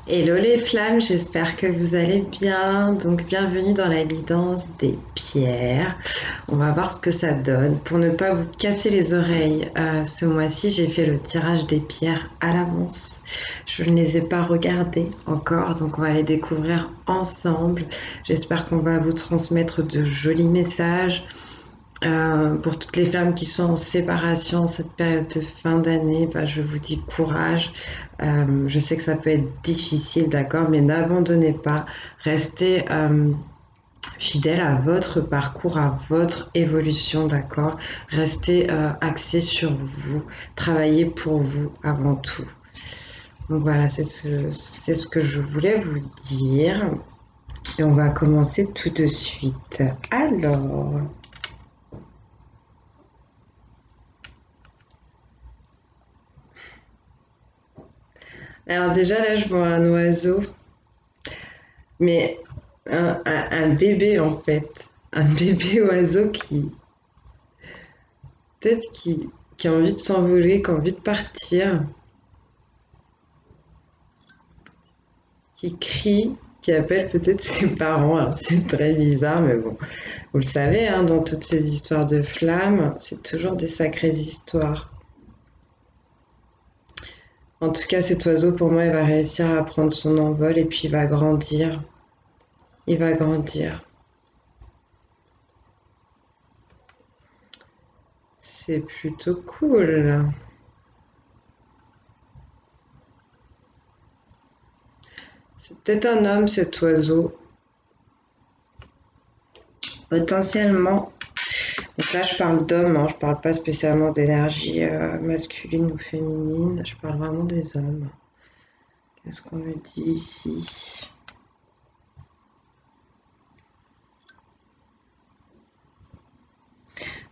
Hello les flammes, j'espère que vous allez bien. Donc bienvenue dans la guidance des pierres. On va voir ce que ça donne. Pour ne pas vous casser les oreilles, ce mois-ci j'ai fait le tirage des pierres à l'avance. Je ne les ai pas regardées encore, donc on va les découvrir ensemble. J'espère qu'on va vous transmettre de jolis messages. Pour toutes les femmes qui sont en séparation en cette période de fin d'année, bah, je vous dis courage. Je sais que ça peut être difficile, d'accord, mais n'abandonnez pas. Restez fidèle à votre parcours, à votre évolution, d'accord. Restez axé sur vous. Travaillez pour vous avant tout. Donc voilà, c'est ce que je voulais vous dire. Et on va commencer tout de suite. Alors, déjà là, je vois un oiseau, mais un bébé en fait. Un bébé oiseau peut-être qui a envie de s'envoler, qui a envie de partir, qui crie, qui appelle peut-être ses parents. Alors c'est très bizarre, mais bon, vous le savez, hein, dans toutes ces histoires de flammes, c'est toujours des sacrées histoires. En tout cas, cet oiseau, pour moi, il va réussir à prendre son envol et puis il va grandir. Il va grandir. C'est plutôt cool. C'est peut-être un homme, cet oiseau. Potentiellement. Donc là, je parle d'hommes, hein, je parle pas spécialement d'énergie masculine ou féminine, je parle vraiment des hommes. Qu'est-ce qu'on me dit ici?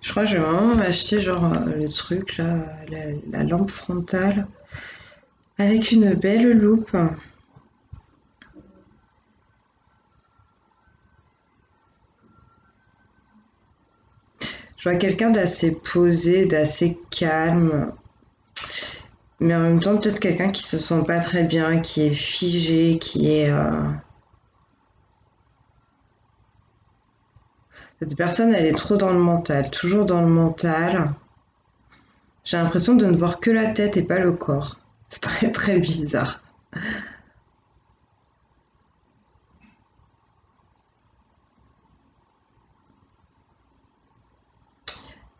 Je crois que je vais vraiment m'acheter genre le truc là, la lampe frontale avec une belle loupe. Je vois quelqu'un d'assez posé, d'assez calme, mais en même temps peut-être quelqu'un qui se sent pas très bien, qui est figé, qui est... Cette personne, elle est trop dans le mental, toujours dans le mental. J'ai l'impression de ne voir que la tête et pas le corps. C'est très très bizarre.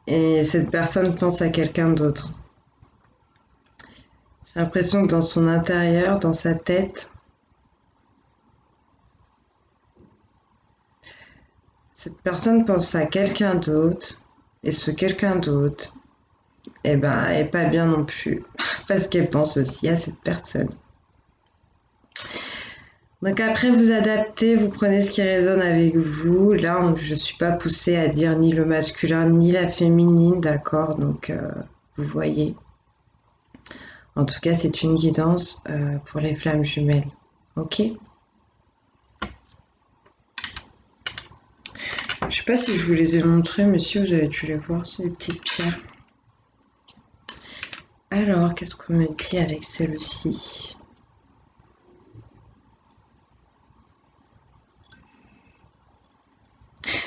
Et cette personne pense à quelqu'un d'autre. J'ai l'impression que dans son intérieur, dans sa tête, cette personne pense à quelqu'un d'autre. Et ce quelqu'un d'autre, eh ben, est pas bien non plus. Parce qu'elle pense aussi à cette personne. Donc après, vous adaptez, vous prenez ce qui résonne avec vous. Là, je ne suis pas poussée à dire ni le masculin ni la féminine, d'accord. Donc, vous voyez. En tout cas, c'est une guidance pour les flammes jumelles. Ok. Je sais pas si je vous les ai montrées, mais si vous avez dû les voir, c'est des petites pierres. Alors, qu'est-ce qu'on me dit avec celle-ci?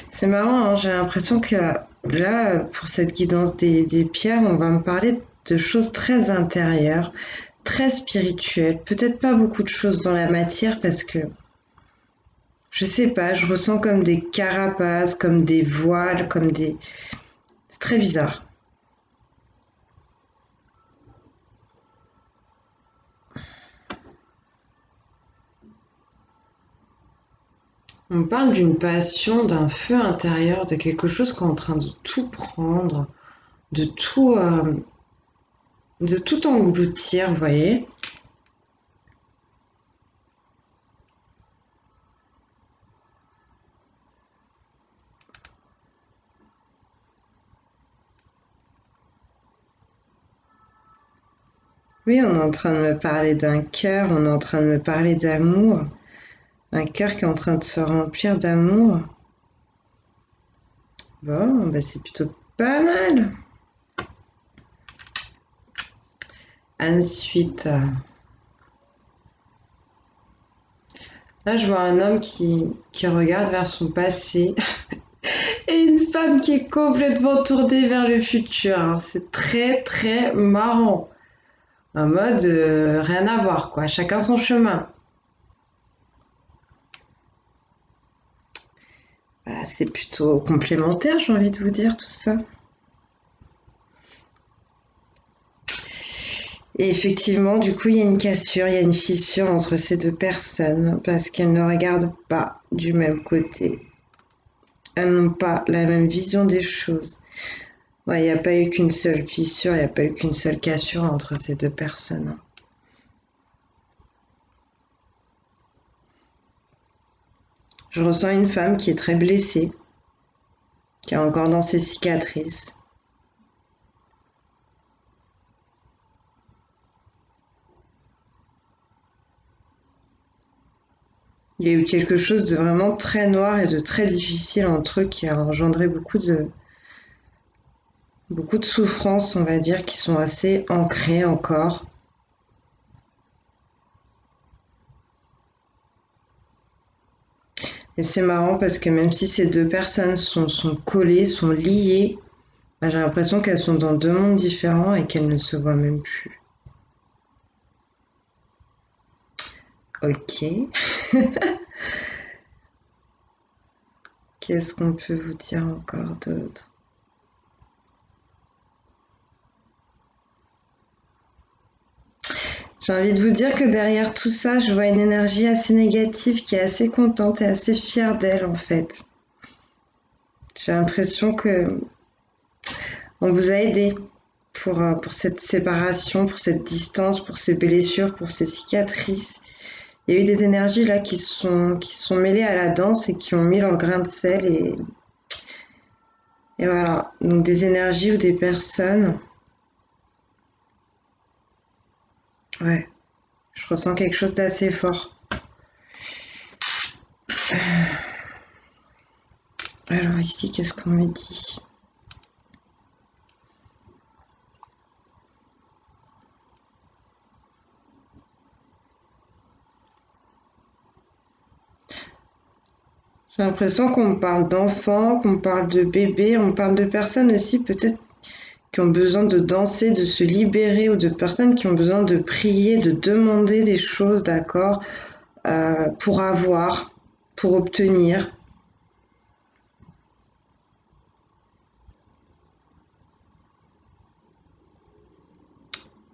C'est marrant, hein, j'ai l'impression que là, pour cette guidance des pierres, on va me parler de choses très intérieures, très spirituelles. Peut-être pas beaucoup de choses dans la matière parce que, je sais pas, je ressens comme des carapaces, comme des voiles, comme des... C'est très bizarre. On me parle d'une passion, d'un feu intérieur, de quelque chose qui est en train de tout prendre, de tout, euh, de tout engloutir, vous voyez. Oui, on est en train de me parler d'un cœur, on est en train de me parler d'amour, un cœur qui est en train de se remplir d'amour. Bon, bah c'est plutôt pas mal. Ensuite, Là, je vois un homme qui regarde vers son passé et une femme qui est complètement tournée vers le futur, hein. C'est très, très marrant. En mode, rien à voir, quoi. Chacun son chemin. Bah, c'est plutôt complémentaire, j'ai envie de vous dire, tout ça. Et effectivement, du coup, il y a une cassure, il y a une fissure entre ces deux personnes parce qu'elles ne regardent pas du même côté. Elles n'ont pas la même vision des choses. Ouais, il n'y a pas eu qu'une seule fissure, il n'y a pas eu qu'une seule cassure entre ces deux personnes. Je ressens une femme qui est très blessée, qui est encore dans ses cicatrices. Il y a eu quelque chose de vraiment très noir et de très difficile entre eux qui a engendré beaucoup de souffrances, on va dire, qui sont assez ancrées encore. Et c'est marrant parce que même si ces deux personnes sont collées, sont liées, bah, j'ai l'impression qu'elles sont dans deux mondes différents et qu'elles ne se voient même plus. Ok, qu'est-ce qu'on peut vous dire encore d'autre? J'ai envie de vous dire que derrière tout ça, je vois une énergie assez négative qui est assez contente et assez fière d'elle en fait. J'ai l'impression que on vous a aidé pour cette séparation, pour cette distance, pour ces blessures, pour ces cicatrices. Il y a eu des énergies là qui sont mêlées à la danse et qui ont mis leur grain de sel et voilà. Donc des énergies ou des personnes. Ouais, je ressens quelque chose d'assez fort. Alors ici, qu'est-ce qu'on me dit? J'ai l'impression qu'on me parle d'enfants, qu'on me parle de bébés, on me parle de personnes aussi peut-être qui ont besoin de danser, de se libérer ou de personnes qui ont besoin de prier, de demander des choses, d'accord, pour avoir, pour obtenir.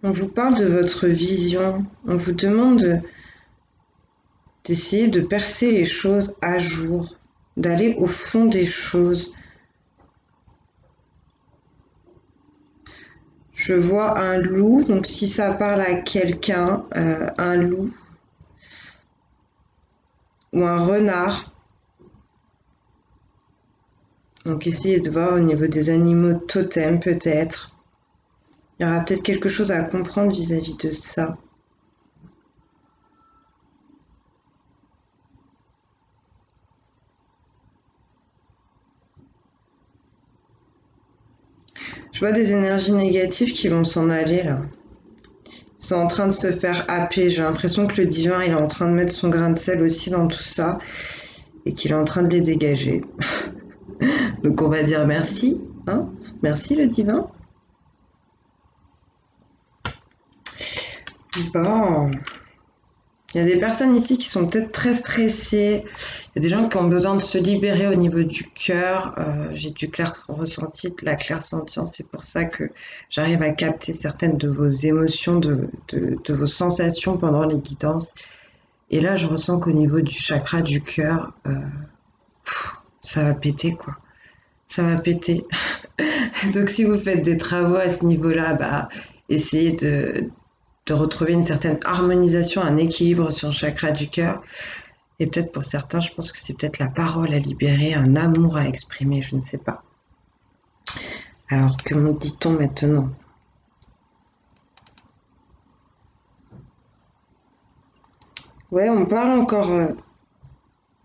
On vous parle de votre vision, on vous demande d'essayer de percer les choses à jour, d'aller au fond des choses. Je vois un loup, donc si ça parle à quelqu'un, un loup ou un renard. Donc essayez de voir au niveau des animaux totems peut-être. Il y aura peut-être quelque chose à comprendre vis-à-vis de ça. Je vois des énergies négatives qui vont s'en aller là. Ils sont en train de se faire happer. J'ai l'impression que le divin il est en train de mettre son grain de sel aussi dans tout ça et qu'il est en train de les dégager. Donc on va dire merci, hein? Merci le divin. Bon, il y a des personnes ici qui sont peut-être très stressées. Il y a des gens qui ont besoin de se libérer au niveau du cœur. J'ai du clair ressenti, de la clairsentience. C'est pour ça que j'arrive à capter certaines de vos émotions, de vos sensations pendant les guidances. Et là, je ressens qu'au niveau du chakra du cœur, ça va péter quoi. Ça va péter. Donc si vous faites des travaux à ce niveau-là, bah, essayez de retrouver une certaine harmonisation, un équilibre sur le chakra du cœur. Et peut-être pour certains, je pense que c'est peut-être la parole à libérer, un amour à exprimer, je ne sais pas. Alors que me dit-on maintenant? Ouais, on parle encore,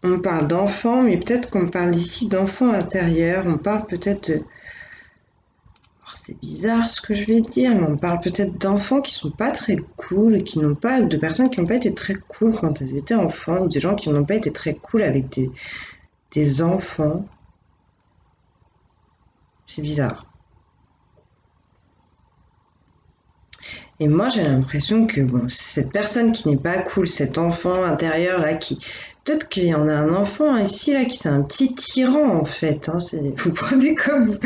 on parle d'enfants, mais peut-être qu'on parle ici d'enfants intérieurs. On parle peut-être de... c'est bizarre ce que je vais dire, mais on parle peut-être d'enfants qui sont pas très cool, qui n'ont pas, de personnes qui n'ont pas été très cool quand elles étaient enfants, ou des gens qui n'ont pas été très cool avec des enfants. C'est bizarre. Et moi, j'ai l'impression que bon, cette personne qui n'est pas cool, cet enfant intérieur là, qui peut-être qu'il y en a un enfant ici là qui c'est un petit tyran en fait. Hein, vous prenez comme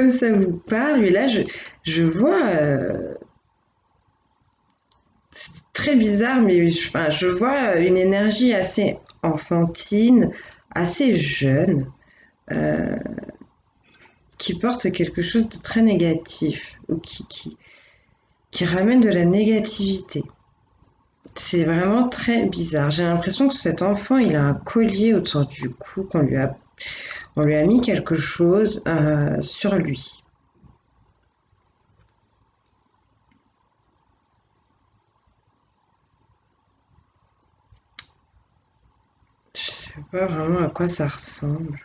ça vous parle. Et là, je vois très bizarre, mais enfin, je vois une énergie assez enfantine, assez jeune, euh, qui porte quelque chose de très négatif ou qui ramène de la négativité. C'est vraiment très bizarre. J'ai l'impression que cet enfant, il a un collier autour du cou, on lui a mis quelque chose sur lui. Je sais pas vraiment à quoi ça ressemble.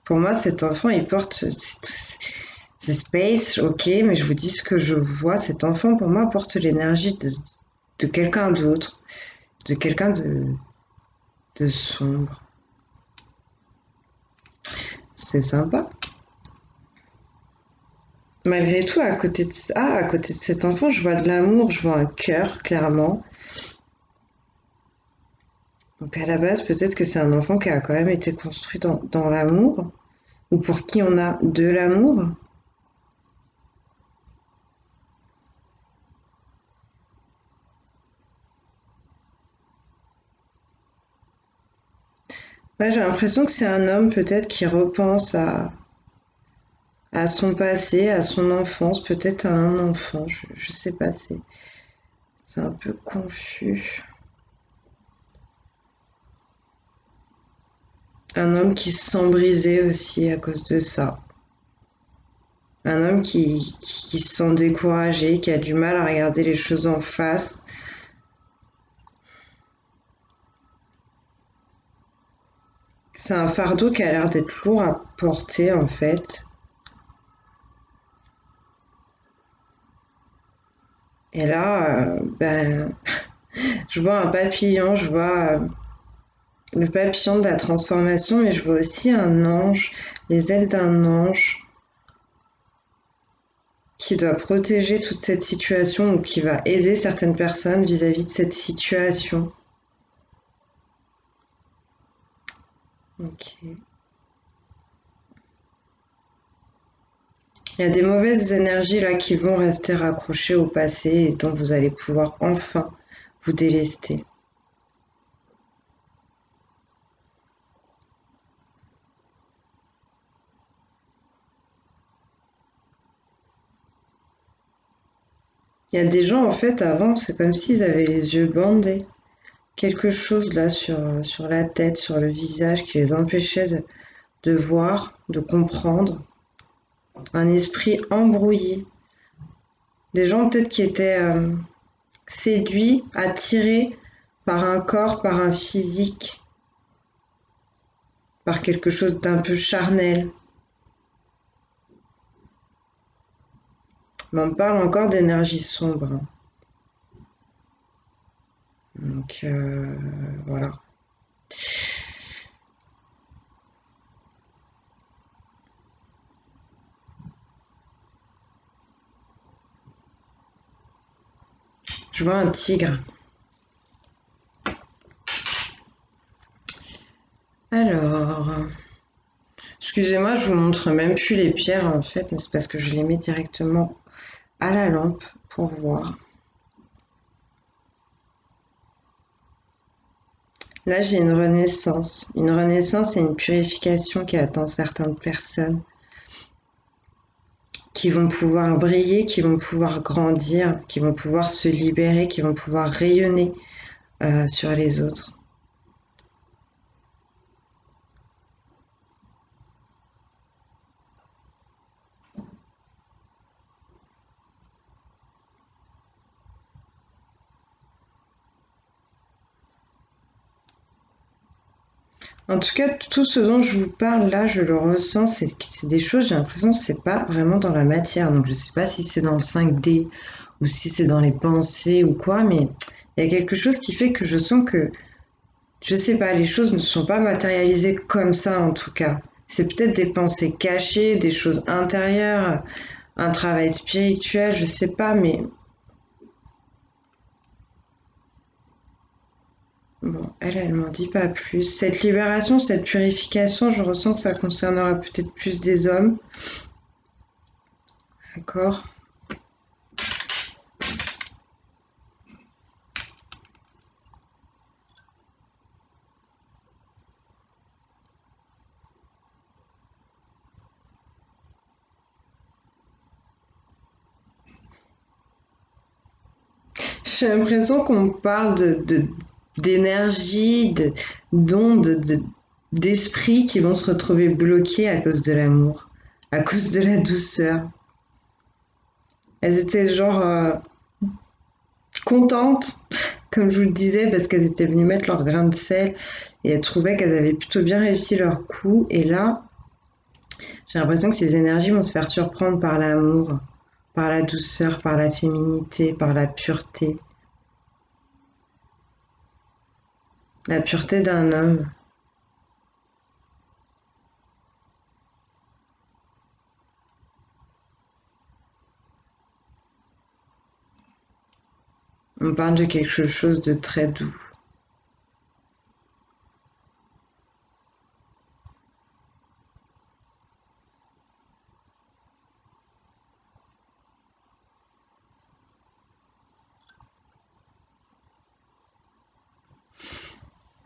Pour moi, cet enfant, il porte... C'est space, ok, mais je vous dis ce que je vois. Cet enfant, pour moi, porte l'énergie de quelqu'un d'autre, de quelqu'un de sombre. C'est sympa. Malgré tout, à côté de cet enfant, je vois de l'amour, je vois un cœur, clairement. Donc à la base, peut-être que c'est un enfant qui a quand même été construit dans l'amour, ou pour qui on a de l'amour. Là, j'ai l'impression que c'est un homme peut-être qui repense à son passé, à son enfance, peut-être à un enfant, je sais pas, c'est un peu confus. Un homme qui se sent brisé aussi à cause de ça. Un homme qui se sent découragé, qui a du mal à regarder les choses en face. C'est un fardeau qui a l'air d'être lourd à porter en fait. Et là, ben, je vois un papillon, je vois le papillon de la transformation, mais je vois aussi un ange, les ailes d'un ange qui doit protéger toute cette situation ou qui va aider certaines personnes vis-à-vis de cette situation. Ok. Il y a des mauvaises énergies là qui vont rester raccrochées au passé et dont vous allez pouvoir enfin vous délester. Il y a des gens en fait avant, c'est comme s'ils avaient les yeux bandés. Quelque chose là sur la tête, sur le visage qui les empêchait de voir, de comprendre. Un esprit embrouillé. Des gens peut-être qui étaient séduits, attirés par un corps, par un physique, par quelque chose d'un peu charnel. Mais on parle encore d'énergie sombre. Donc voilà. Je vois un tigre. Alors, excusez-moi, je vous montre même plus les pierres en fait, mais c'est parce que je les mets directement à la lampe pour voir. Là, j'ai une renaissance et une purification qui attend certaines personnes qui vont pouvoir briller, qui vont pouvoir grandir, qui vont pouvoir se libérer, qui vont pouvoir rayonner sur les autres. En tout cas, tout ce dont je vous parle là, je le ressens, c'est des choses, j'ai l'impression que c'est pas vraiment dans la matière. Donc je sais pas si c'est dans le 5D ou si c'est dans les pensées ou quoi, mais il y a quelque chose qui fait que je sens que, je sais pas, les choses ne sont pas matérialisées comme ça en tout cas. C'est peut-être des pensées cachées, des choses intérieures, un travail spirituel, je sais pas, mais bon, elle m'en dit pas plus. Cette libération, cette purification, je ressens que ça concernera peut-être plus des hommes, d'accord? J'ai l'impression qu'on parle d'énergie, d'ondes, d'esprits qui vont se retrouver bloqués à cause de l'amour, à cause de la douceur. Elles étaient genre contentes, comme je vous le disais, parce qu'elles étaient venues mettre leur grain de sel et elles trouvaient qu'elles avaient plutôt bien réussi leur coup. Et là, j'ai l'impression que ces énergies vont se faire surprendre par l'amour, par la douceur, par la féminité, par la pureté d'un homme. On parle de quelque chose de très doux.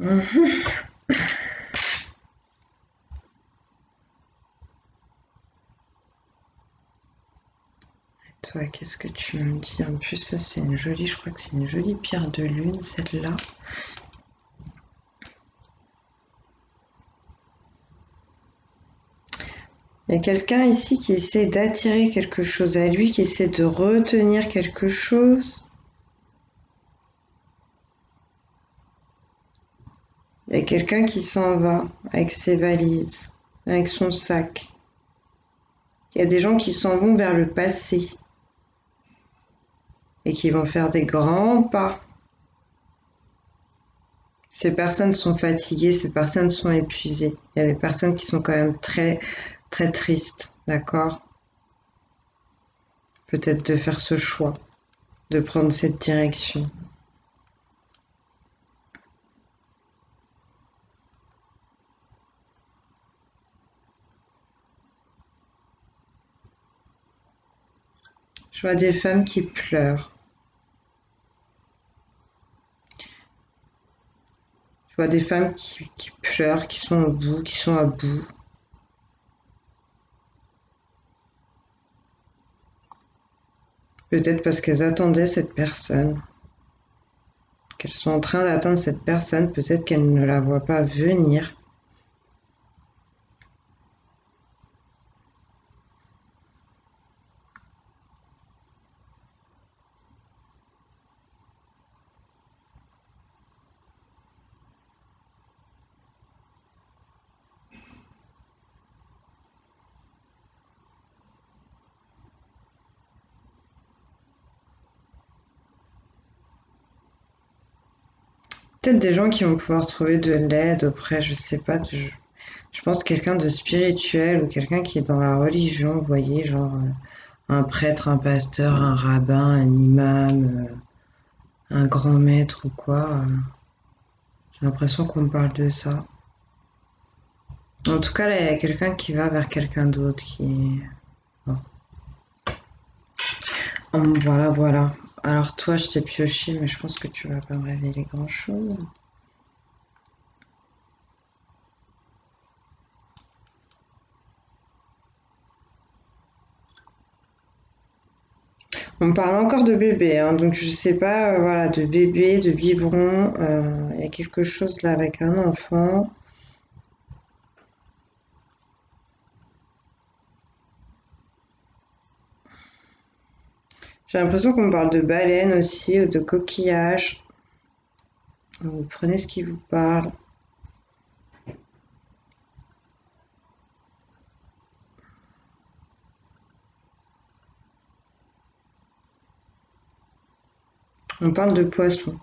Hum. Toi, qu'est-ce que tu me dis? En plus, ça, c'est une jolie, je crois que c'est une jolie pierre de lune, celle-là. Il y a quelqu'un ici qui essaie d'attirer quelque chose à lui, qui essaie de retenir quelque chose. Il y a quelqu'un qui s'en va avec ses valises, avec son sac. Il y a des gens qui s'en vont vers le passé et qui vont faire des grands pas. Ces personnes sont fatiguées, ces personnes sont épuisées. Il y a des personnes qui sont quand même très, très tristes, d'accord? Peut-être de faire ce choix, de prendre cette direction. Je vois des femmes qui pleurent. Je vois des femmes qui pleurent, qui sont au bout, qui sont à bout. Peut-être parce qu'elles attendaient cette personne, qu'elles sont en train d'attendre cette personne, peut-être qu'elles ne la voient pas venir. Peut-être des gens qui vont pouvoir trouver de l'aide auprès, je sais pas, je pense quelqu'un de spirituel ou quelqu'un qui est dans la religion, vous voyez, genre un prêtre, un pasteur, un rabbin, un imam, un grand maître ou quoi. J'ai l'impression qu'on me parle de ça. En tout cas, là, il y a quelqu'un qui va vers quelqu'un d'autre qui... Bon. Voilà, voilà. Alors toi, je t'ai pioché, mais je pense que tu vas pas me révéler grand-chose. On me parle encore de bébé, hein, donc je sais pas, voilà, de bébé, de biberon. Il y a quelque chose là avec un enfant. J'ai l'impression qu'on me parle de baleine aussi, ou de coquillage. Vous prenez ce qui vous parle. On parle de poisson.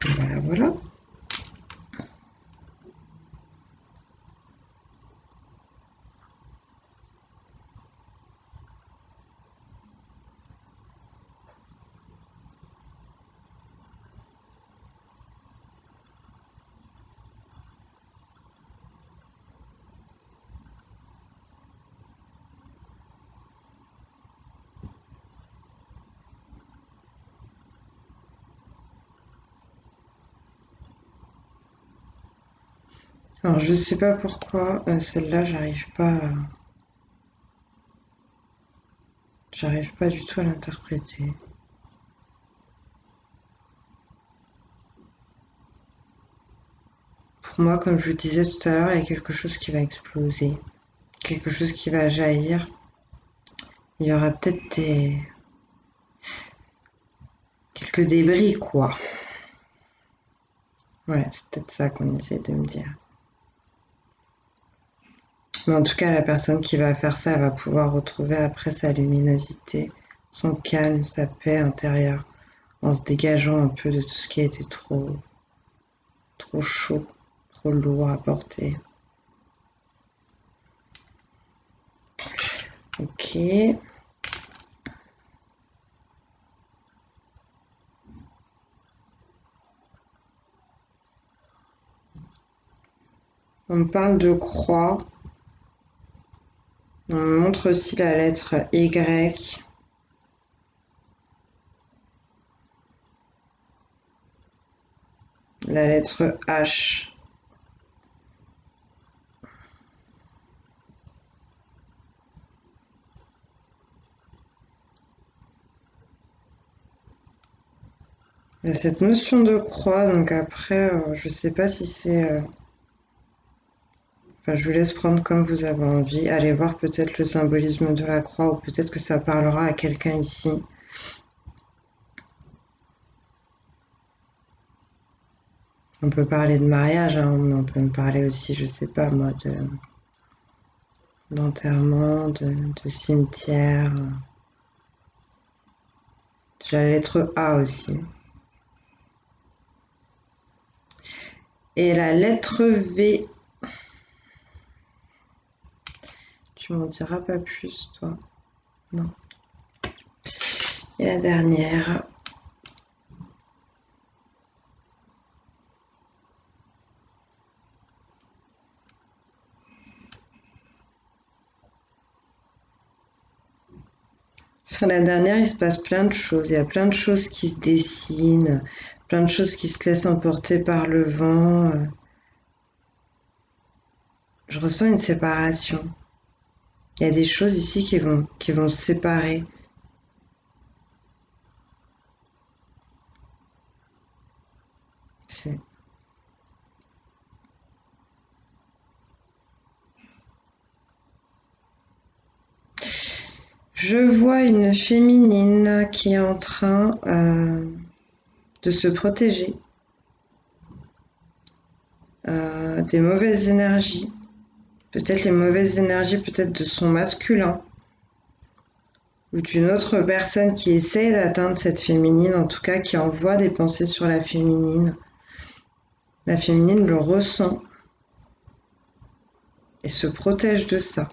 Voilà, voilà. Alors, je sais pas pourquoi celle-là, j'arrive pas du tout à l'interpréter. Pour moi, comme je vous disais tout à l'heure, il y a quelque chose qui va exploser, quelque chose qui va jaillir. Il y aura peut-être quelques débris, quoi. Voilà, c'est peut-être ça qu'on essaie de me dire. Mais en tout cas, la personne qui va faire ça, elle va pouvoir retrouver après sa luminosité, son calme, sa paix intérieure, en se dégageant un peu de tout ce qui a été trop chaud, trop lourd à porter. Ok. On me parle de croix. On me montre aussi la lettre Y. La lettre H. Il y a cette notion de croix, donc après, je sais pas si c'est... Enfin, je vous laisse prendre comme vous avez envie. Allez voir peut-être le symbolisme de la croix, ou peut-être que ça parlera à quelqu'un ici. On peut parler de mariage, hein, mais on peut me parler aussi, je sais pas moi, d'enterrement, de cimetière. J'ai la lettre A aussi. Et la lettre V. Tu m'en diras pas plus, toi. Non. Et la dernière. Sur la dernière, il se passe plein de choses. Il y a plein de choses qui se dessinent, plein de choses qui se laissent emporter par le vent. Je ressens une séparation. Il y a des choses ici qui vont se séparer. C'est- Je vois une féminine qui est en train de se protéger des mauvaises énergies. Peut-être les mauvaises énergies, peut-être de son masculin ou d'une autre personne qui essaye d'atteindre cette féminine, en tout cas qui envoie des pensées sur la féminine. La féminine le ressent et se protège de ça.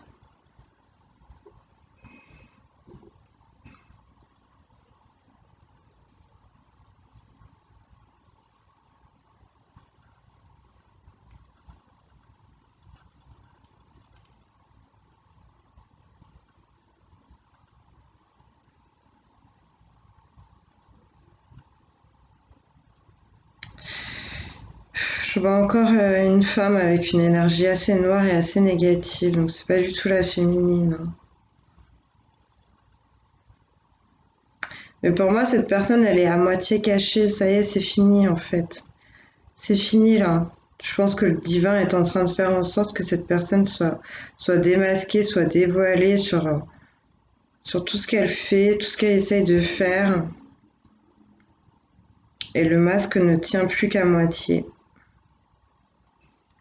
Je vois encore une femme avec une énergie assez noire et assez négative, donc c'est pas du tout la féminine, hein. Mais pour moi, cette personne, elle est à moitié cachée. Ça y est, c'est fini en fait. C'est fini là. Je pense que le divin est en train de faire en sorte que cette personne soit démasquée, soit dévoilée sur tout ce qu'elle fait, tout ce qu'elle essaye de faire. Et le masque ne tient plus qu'à moitié.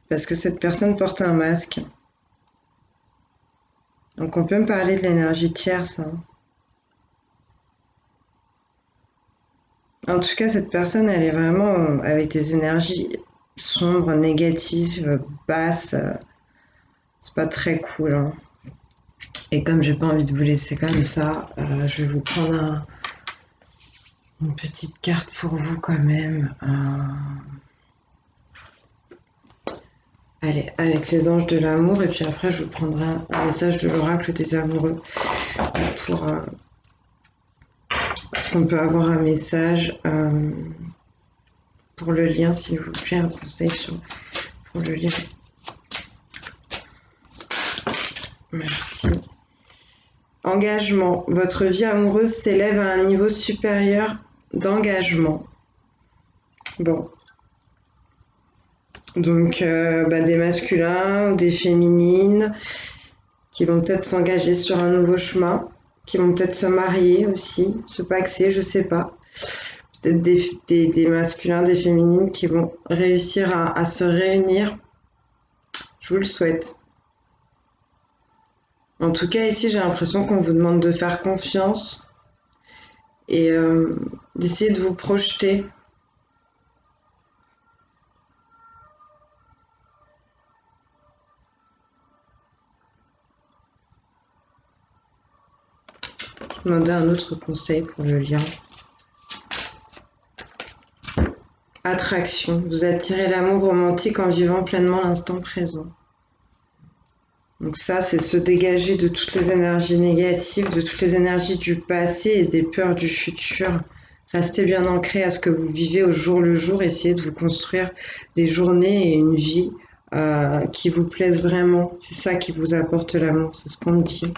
Parce que cette personne porte un masque. Donc on peut me parler de l'énergie tierce, hein. En tout cas, cette personne, elle est vraiment avec des énergies sombres, négatives, basses. C'est pas très cool, hein. Et comme j'ai pas envie de vous laisser comme ça, je vais vous prendre une petite carte pour vous quand même. Allez, avec les anges de l'amour, et puis après je vous prendrai un message de l'oracle des amoureux pour parce qu'on peut avoir un message pour le lien, s'il vous plaît, un conseil pour le lien. Merci. Engagement. Votre vie amoureuse s'élève à un niveau supérieur d'engagement. Bon. Donc, des masculins ou des féminines qui vont peut-être s'engager sur un nouveau chemin, qui vont peut-être se marier aussi, se paxer, je sais pas. Peut-être des masculins, des féminines qui vont réussir à se réunir. Je vous le souhaite. En tout cas, ici, j'ai l'impression qu'on vous demande de faire confiance et d'essayer de vous projeter. Demander un autre conseil pour le lien. Attraction. Vous attirez l'amour romantique en vivant pleinement l'instant présent. Donc ça, c'est se dégager de toutes les énergies négatives, de toutes les énergies du passé et des peurs du futur. Restez bien ancré à ce que vous vivez au jour le jour. Essayez de vous construire des journées et une vie qui vous plaisent vraiment. C'est ça qui vous apporte l'amour, c'est ce qu'on me dit.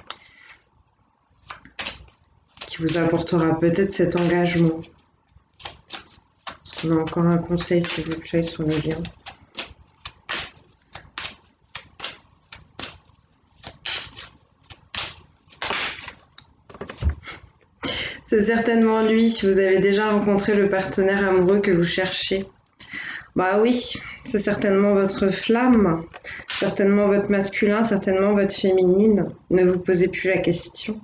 Qui vous apportera peut-être cet engagement. On a encore un conseil, s'il vous plaît, sur le lien. C'est certainement lui. Vous avez déjà rencontré le partenaire amoureux que vous cherchez. Bah oui, c'est certainement votre flamme, certainement votre masculin, certainement votre féminine. Ne vous posez plus la question.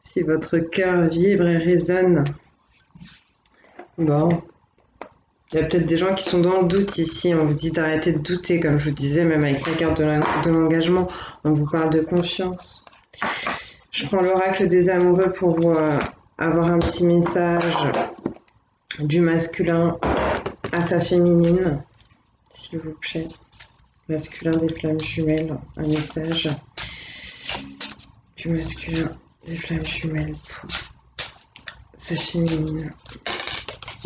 Si votre cœur vibre et résonne. Bon. Il y a peut-être des gens qui sont dans le doute ici. On vous dit d'arrêter de douter, comme je vous disais, même avec la carte de l'engagement. On vous parle de confiance. Je prends l'oracle des amoureux pour avoir un petit message du masculin à sa féminine, s'il vous plaît. Masculin des flammes jumelles, un message du masculin des flammes jumelles pour sa féminine.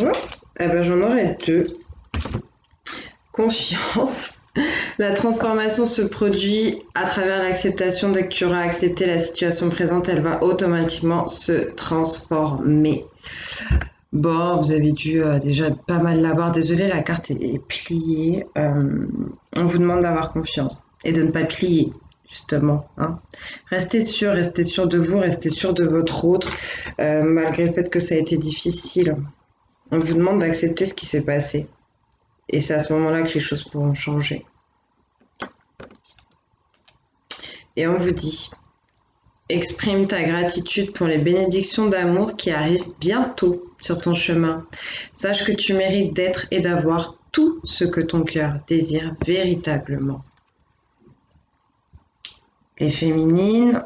Oh, eh ben j'en aurais deux. Confiance. La transformation se produit à travers l'acceptation. Dès que tu auras accepté la situation présente, elle va automatiquement se transformer. Bon, vous avez dû déjà pas mal l'avoir. Désolée, la carte est pliée. On vous demande d'avoir confiance et de ne pas plier, justement. Hein. Restez sûr de vous, restez sûr de votre autre, malgré le fait que ça a été difficile. On vous demande d'accepter ce qui s'est passé. Et c'est à ce moment-là que les choses pourront changer. Et on vous dit, exprime ta gratitude pour les bénédictions d'amour qui arrivent bientôt sur ton chemin. Sache que tu mérites d'être et d'avoir tout ce que ton cœur désire véritablement. Les féminines,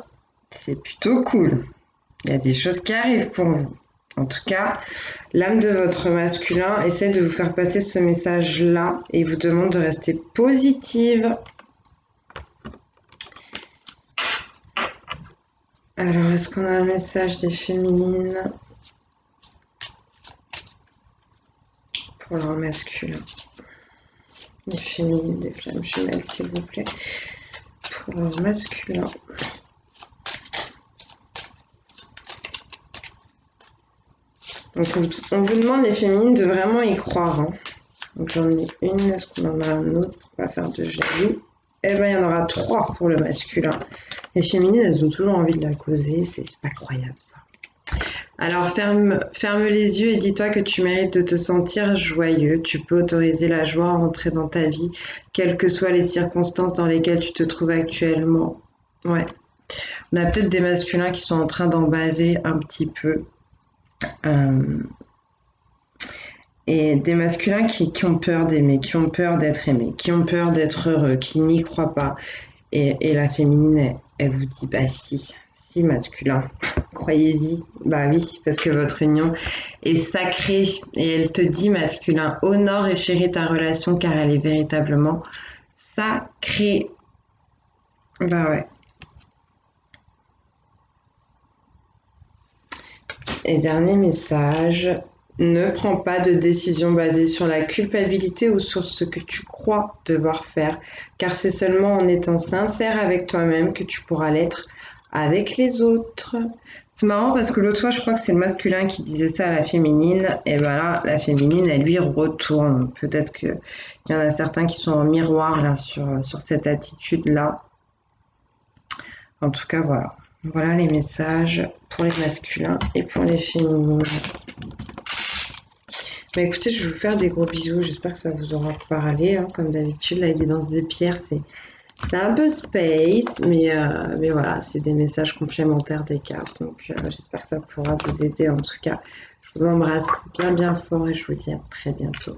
c'est plutôt cool. Il y a des choses qui arrivent pour vous. En tout cas, l'âme de votre masculin essaie de vous faire passer ce message-là et vous demande de rester positive. Alors, est-ce qu'on a un message des féminines pour leur masculin? Les féminines, des flammes jumelles, s'il vous plaît, pour leur masculin. Donc, on vous demande, les féminines, de vraiment y croire. Hein. Donc, j'en ai une. Est-ce qu'on en a un autre pour pas faire de jaloux? Eh bien, il y en aura 3 pour le masculin. Les féminines, elles ont toujours envie de la causer. C'est pas croyable, ça. Alors, ferme les yeux et dis-toi que tu mérites de te sentir joyeux. Tu peux autoriser la joie à rentrer dans ta vie, quelles que soient les circonstances dans lesquelles tu te trouves actuellement. Ouais. On a peut-être des masculins qui sont en train d'en baver un petit peu. Et des masculins qui ont peur d'aimer, qui ont peur d'être aimés, qui ont peur d'être heureux, qui n'y croient pas. Et la féminine, elle vous dit, bah si masculin, croyez-y, bah oui, parce que votre union est sacrée. Et elle te dit, masculin, honore et chéris ta relation car elle est véritablement sacrée. Bah ouais. Et dernier message, ne prends pas de décision basée sur la culpabilité ou sur ce que tu crois devoir faire, car c'est seulement en étant sincère avec toi-même que tu pourras l'être avec les autres. C'est marrant parce que l'autre fois, je crois que c'est le masculin qui disait ça à la féminine, et ben là, la féminine, elle lui retourne. Peut-être qu'il y en a certains qui sont en miroir là sur cette attitude-là. En tout cas, voilà. Voilà les messages pour les masculins et pour les féminines. Bah écoutez, je vais vous faire des gros bisous. J'espère que ça vous aura parlé. Hein. Comme d'habitude, la guidance des pierres, c'est un peu space, mais voilà, c'est des messages complémentaires des cartes. Donc j'espère que ça pourra vous aider. En tout cas, je vous embrasse bien bien fort et je vous dis à très bientôt.